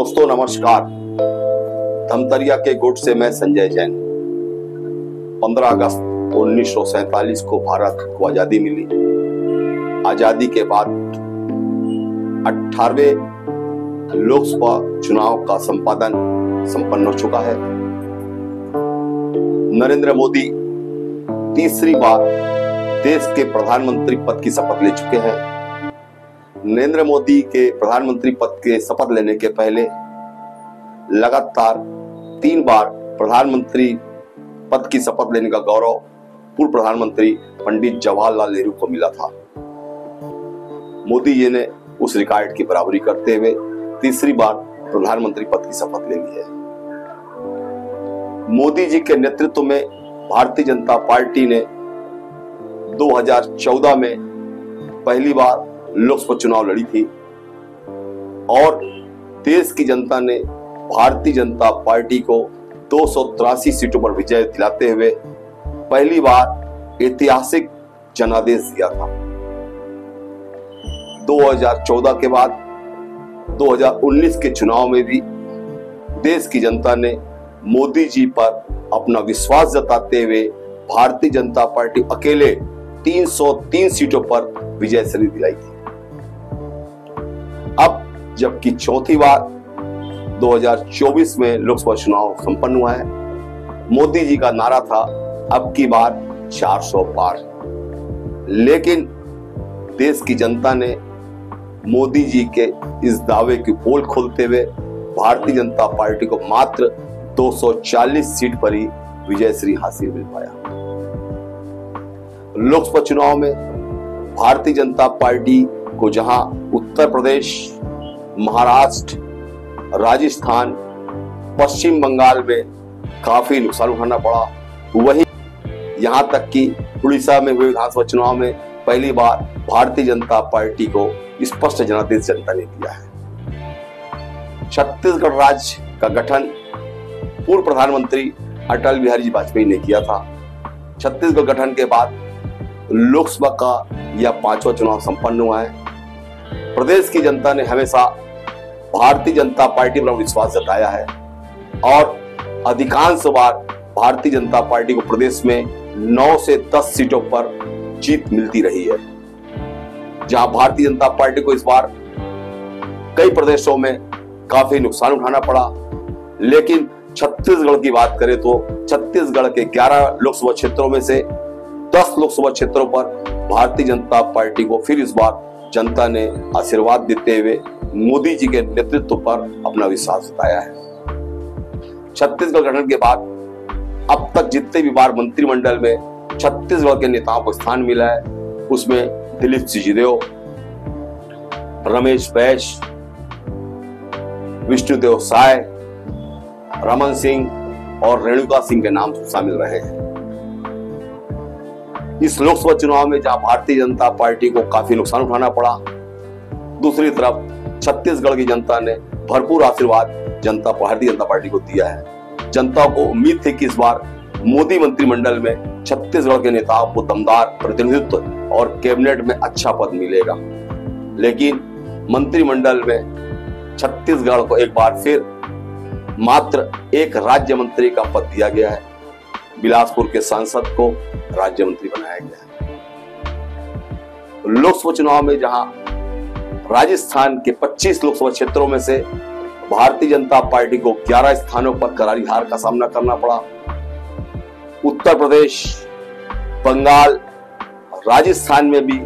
दोस्तों नमस्कार। धमतरिया के गुट से मैं संजय जैन। 15 अगस्त 1947 को भारत को आजादी मिली। आजादी के बाद 18वें लोकसभा चुनाव का संपन्न हो चुका है। नरेंद्र मोदी तीसरी बार देश के प्रधानमंत्री पद की शपथ ले चुके हैं। नरेंद्र मोदी के प्रधानमंत्री पद के शपथ लेने के पहले लगातार 3 बार प्रधानमंत्री पद की शपथ लेने का गौरव पूर्व प्रधानमंत्री पंडित जवाहरलाल नेहरू को मिला था। मोदी जी ने उस रिकॉर्ड की बराबरी करते हुए तीसरी बार प्रधानमंत्री पद की शपथ ले ली है। मोदी जी के नेतृत्व में भारतीय जनता पार्टी ने 2014 में पहली बार लोकसभा चुनाव लड़ी थी और देश की जनता ने भारतीय जनता पार्टी को 283 सीटों पर विजय दिलाते हुए पहली बार ऐतिहासिक जनादेश दिया था। 2014 के बाद 2019 के चुनाव में भी देश की जनता ने मोदी जी पर अपना विश्वास जताते हुए भारतीय जनता पार्टी अकेले 303 सीटों पर विजय श्री दिलाई थी। अब जबकि चौथी बार 2024 में लोकसभा चुनाव संपन्न हुआ है, मोदी जी का नारा था अब की बार 400 पार। लेकिन देश की जनता ने मोदी जी के इस दावे की पोल खोलते हुए भारतीय जनता पार्टी को मात्र 240 सीट पर ही विजय श्री हासिल मिल पाया। लोकसभा चुनाव में भारतीय जनता पार्टी को जहां उत्तर प्रदेश, महाराष्ट्र, राजस्थान, पश्चिम बंगाल में काफी नुकसान उठाना पड़ा, वहीं यहां तक कि उड़ीसा में हुए विधानसभा चुनाव में पहली बार भारतीय जनता पार्टी को स्पष्ट जनादेश जनता ने दिया है। छत्तीसगढ़ राज्य का गठन पूर्व प्रधानमंत्री अटल बिहारी वाजपेयी ने किया था। छत्तीसगढ़ गठन के बाद लोकसभा का यह 5वां चुनाव संपन्न हुआ है। प्रदेश की जनता ने हमेशा भारतीय जनता पार्टी पर विश्वास जताया है और अधिकांश बार भारतीय जनता पार्टी को प्रदेश में 9 से 10 सीटों पर जीत मिलती रही है। जहां भारतीय जनता पार्टी को इस बार कई प्रदेशों में काफी नुकसान उठाना पड़ा, लेकिन छत्तीसगढ़ की बात करें तो छत्तीसगढ़ के 11 लोकसभा क्षेत्रों में से 10 लोकसभा क्षेत्रों पर भारतीय जनता पार्टी को फिर इस बार जनता ने आशीर्वाद देते हुए मोदी जी के नेतृत्व पर अपना विश्वास जताया है। छत्तीसगढ़ गठन के बाद अब तक जितने भी बार मंत्रिमंडल में छत्तीसगढ़ के नेताओं को स्थान मिला है, उसमें दिलीप सिंहदेव, रमेश बैस, विष्णुदेव साय, रमन सिंह और रेणुका सिंह के नाम शामिल रहे हैं। इस लोकसभा चुनाव में जहां भारतीय जनता पार्टी को काफी नुकसान उठाना पड़ा, दूसरी तरफ छत्तीसगढ़ की जनता ने भरपूर आशीर्वाद भारतीय जनता पार्टी को दिया है। जनता को उम्मीद थी कि इस बार मोदी मंत्रिमंडल में छत्तीसगढ़ के नेताओं को दमदार प्रतिनिधित्व और कैबिनेट में अच्छा पद मिलेगा, लेकिन मंत्रिमंडल में छत्तीसगढ़ को एक बार फिर मात्र एक राज्य मंत्री का पद दिया गया है। बिलासपुर के सांसद को राज्य मंत्री बनाया गया है। लोकसभा चुनाव में जहां राजस्थान के 25 लोकसभा क्षेत्रों में से भारतीय जनता पार्टी को 11 स्थानों पर करारी हार का सामना करना पड़ा, उत्तर प्रदेश, बंगाल, राजस्थान में भी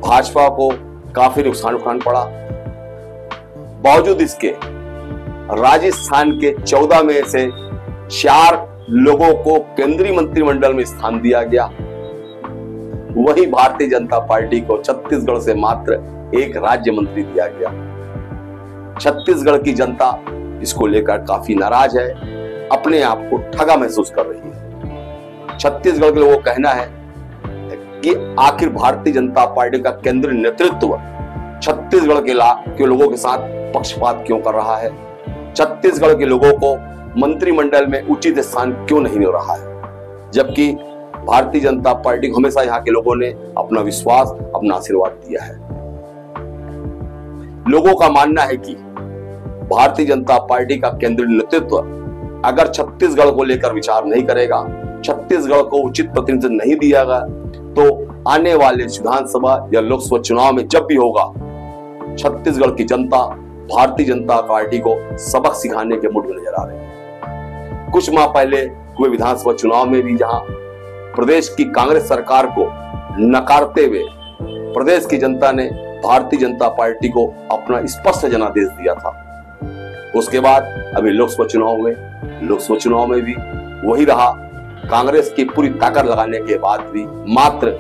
भाजपा को काफी नुकसान उठाना पड़ा। बावजूद इसके राजस्थान के 14 में से 4 लोगों को केंद्रीय मंत्रिमंडल में स्थान दिया गया। वहीं भारतीय जनता पार्टी को छत्तीसगढ़ से मात्र एक राज्य मंत्री दिया गया। छत्तीसगढ़ की जनता इसको लेकर काफी नाराज है, अपने आप को ठगा महसूस कर रही है। छत्तीसगढ़ के लोगों का कहना है कि आखिर भारतीय जनता पार्टी का केंद्रीय नेतृत्व छत्तीसगढ़ के लोगों के साथ पक्षपात क्यों कर रहा है, छत्तीसगढ़ के लोगों को मंत्रिमंडल में उचित स्थान क्यों नहीं मिल रहा है, जबकि भारतीय जनता पार्टी को हमेशा यहाँ के लोगों ने अपना विश्वास, अपना आशीर्वाद दिया है। लोगों का मानना है कि भारतीय जनता पार्टी का केंद्रीय नेतृत्व अगर छत्तीसगढ़ को लेकर विचार नहीं करेगा, छत्तीसगढ़ को उचित प्रतिनिधित्व नहीं दिया गया, तो आने वाले विधानसभा या लोकसभा चुनाव में जब भी होगा, छत्तीसगढ़ की जनता भारतीय जनता पार्टी को सबक सिखाने के मूड में नजर आ रही है। कुछ माह पहले हुए विधानसभा चुनाव में भी जहां प्रदेश की कांग्रेस सरकार को नकारते हुए प्रदेश की जनता ने भारतीय जनता पार्टी को अपना स्पष्ट जनादेश दिया था। उसके बाद अभी लोकसभा चुनाव हुए, लोकसभा चुनाव में भी वही रहा। कांग्रेस की पूरी ताकत लगाने के बाद भी मात्र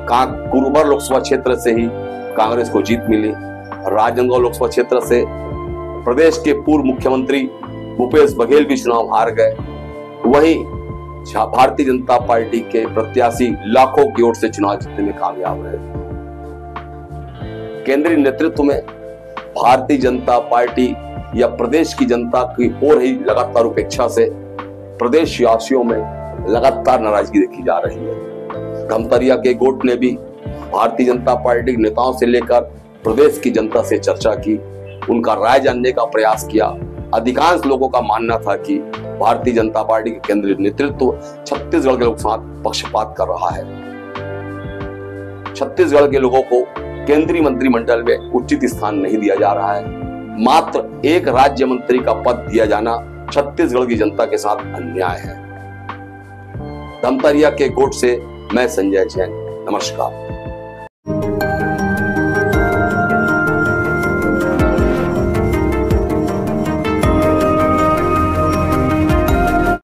कुरुबर लोकसभा क्षेत्र से ही कांग्रेस को जीत मिली। राजनांदगांव लोकसभा क्षेत्र से प्रदेश के पूर्व मुख्यमंत्री भूपेश बघेल भी चुनाव हार गए। वहीं भारतीय जनता पार्टी के प्रत्याशी लाखों की ओर से चुनाव जीतने में कामयाब रहे। केंद्रीय नेतृत्व में भारतीय जनता पार्टी या प्रदेश की जनता की ओर ही लगातार उपेक्षा से प्रदेशवासियों में लगातार नाराजगी देखी जा रही है। धमतरिया के गोट ने भी भारतीय जनता पार्टी के नेताओं से लेकर प्रदेश की जनता से चर्चा की, उनका राय जानने का प्रयास किया। अधिकांश लोगों का मानना था कि भारतीय जनता पार्टी के केंद्रीय नेतृत्व छत्तीसगढ़ के लोगों के साथ पक्षपात कर रहा है। छत्तीसगढ़ के लोगों को केंद्रीय मंत्रिमंडल में उचित स्थान नहीं दिया जा रहा है। मात्र एक राज्य मंत्री का पद दिया जाना छत्तीसगढ़ की जनता के साथ अन्याय है। धमतरिया के गोट से मैं संजय जैन, नमस्कार।